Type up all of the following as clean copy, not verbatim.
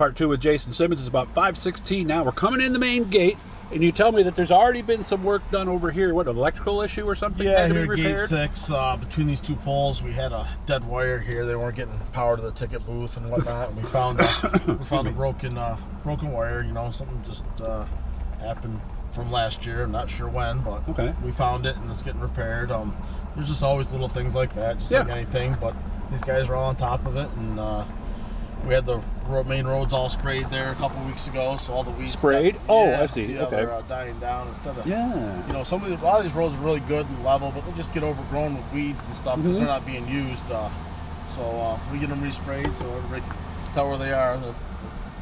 Part 2 with Jason Simmons is about 5:16 now. We're coming in the main gate, and you tell me that there's already been some work done over here. What, an electrical issue or something? Yeah, had to here be at repaired? Gate 6, between these two poles, we had a dead wire here. They weren't getting power to the ticket booth and whatnot. And we found a broken wire. You know, something just happened from last year. I'm not sure when, but okay. We found it and it's getting repaired. There's just always little things like that, just like anything. But these guys are all on top of it, and we had the main roads all sprayed there a couple weeks ago, so all the weeds sprayed. I see. See how okay, they're dying down instead of you know, a lot of these roads are really good and level, but they just get overgrown with weeds and stuff because they're not being used. So we get them resprayed so everybody can tell where they are. They've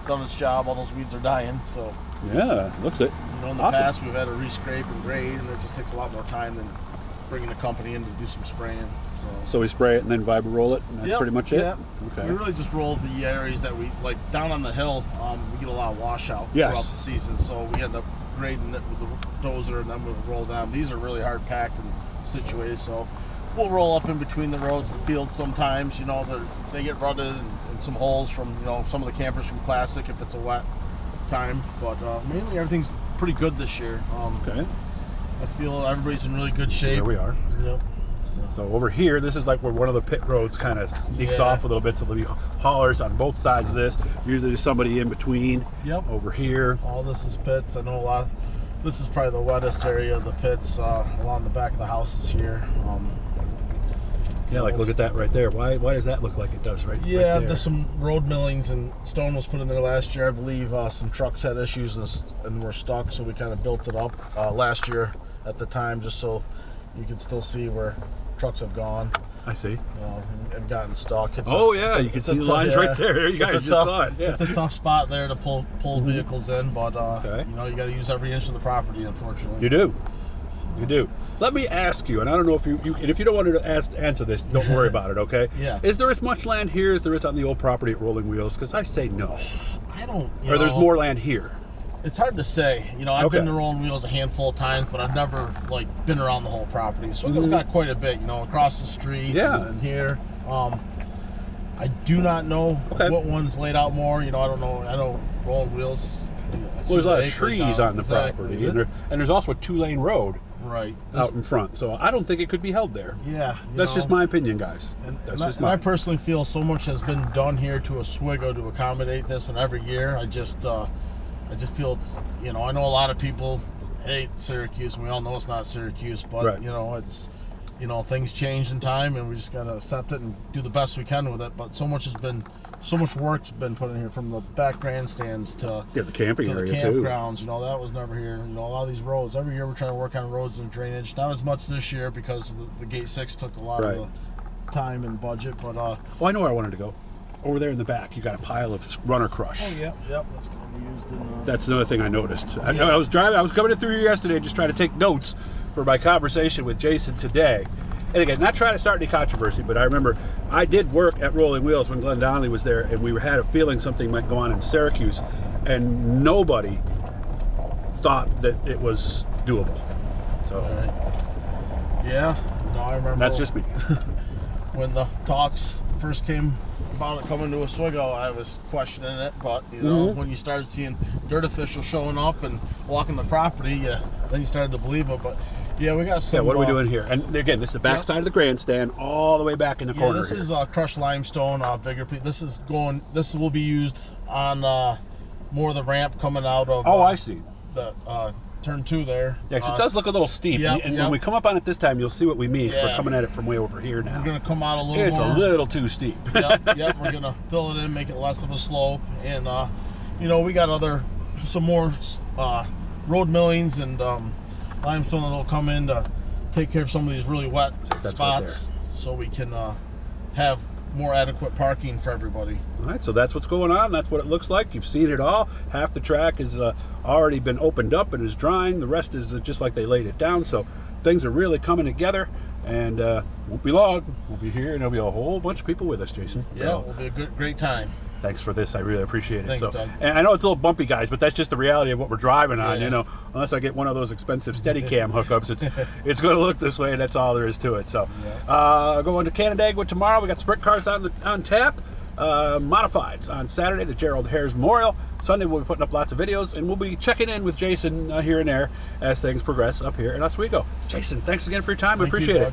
done its job. All those weeds are dying. So yeah, looks it. You know, in the past we've had to rescrape and grade, and it just takes a lot more time than bringing the company in to do some spraying. So we spray it and then vibro roll it, and that's pretty much it? Yeah. Okay. We really just rolled the areas that we, like down on the hill, we get a lot of washout throughout the season, so we end up grading it with the dozer, and then we'll roll down. These are really hard packed and situated, so we'll roll up in between the roads, the fields sometimes. You know, they get rutted and some holes from, you know, some of the campers from Classic if it's a wet time, but mainly everything's pretty good this year. Okay. I feel everybody's in really good shape. There we are. Yep. So over here, this is like where one of the pit roads kind of sneaks off a little bit, so there'll be haulers on both sides of this. Usually there's somebody in between. Yep. Over here. All this is pits. I know this is probably the wettest area of the pits along the back of the houses here. Yeah, like look at that right there. Why does that look like it does right there? Yeah, there's some road millings and stone was put in there last year. I believe some trucks had issues and were stuck, so we kind of built it up last year at the time just so you can still see where trucks have gone. I see. And gotten stuck. You can see the lines right there. You guys just saw it. Yeah. It's a tough spot there to pull vehicles in, but you know, you got to use every inch of the property, unfortunately. You do. You do. Let me ask you, and I don't know if you and if you don't want to answer this, don't worry about it, okay? Yeah. Is there as much land here as there is on the old property at Rolling Wheels? Because I say no. I don't. Or there's more land here. It's hard to say. You know, I've been to Rolling Wheels a handful of times, but I've never been around the whole property. Oswego's got quite a bit. You know, across the street and here. I do not know what one's laid out more. You know, I don't know. I know Rolling Wheels. Well, there's a lot of trees on the property, and there's also a 2-lane road out in front. So I don't think it could be held there. Yeah, that's just my opinion, guys. And I personally feel so much has been done here to Oswego to accommodate this, and every year I just feel it's, you know, I know a lot of people hate Syracuse, and we all know it's not Syracuse, but you know, it's, you know, things change in time, and we just gotta accept it and do the best we can with it. But so much work's been put in here, from the back grandstands to the camping to area the campgrounds. You know, that was never here. You know, a lot of these roads. Every year we're trying to work on roads and drainage. Not as much this year because the Gate 6 took a lot of the time and budget. But well, I know where I wanted to go. Over there in the back, you got a pile of runner crush. Oh, yep. That's going to be used in... That's another thing I noticed. I was coming in through here yesterday just trying to take notes for my conversation with Jason today. And again, not trying to start any controversy, but I remember I did work at Rolling Wheels when Glenn Donnelly was there, and we had a feeling something might go on in Syracuse, and nobody thought that it was doable. So, yeah, no, I remember. That's just me. When the talks first came about it coming to Oswego, I was questioning it, but you know, when you started seeing dirt officials showing up and walking the property, then you started to believe it. But yeah, we got some. Yeah, what are we doing here? And again, this is the back side of the grandstand, all the way back in the corner. This is crushed limestone, bigger piece. This will be used on more of the ramp coming out of. I see. The turn 2 there. Yeah, because it does look a little steep. And when we come up on it this time, you'll see what we mean. We're coming at it from way over here now. We're going to come out a little more. It's a little too steep. Yep. We're going to fill it in, make it less of a slope. And, you know, we got some more road millings and limestone that'll come in to take care of some of these really wet spots, so we can have more adequate parking for everybody. All right, so that's what's going on. That's what it looks like. You've seen it all. Half the track has already been opened up and is drying. The rest is just like they laid it down. So things are really coming together, and won't be long. We'll be here, and there'll be a whole bunch of people with us, Jason. Yeah, it'll be a great time. Thanks for this. I really appreciate it. Thanks, Doug. And I know it's a little bumpy, guys, but that's just the reality of what we're driving on. You know, unless I get one of those expensive Steadicam hookups, it's going to look this way, and that's all there is to it. So, going to Canandaigua tomorrow. We got sprint cars on tap. modifieds on Saturday, the Gerald Hares Memorial. Sunday we'll be putting up lots of videos, and we'll be checking in with Jason here and there as things progress up here in Oswego. Jason, thanks again for your time. I appreciate it.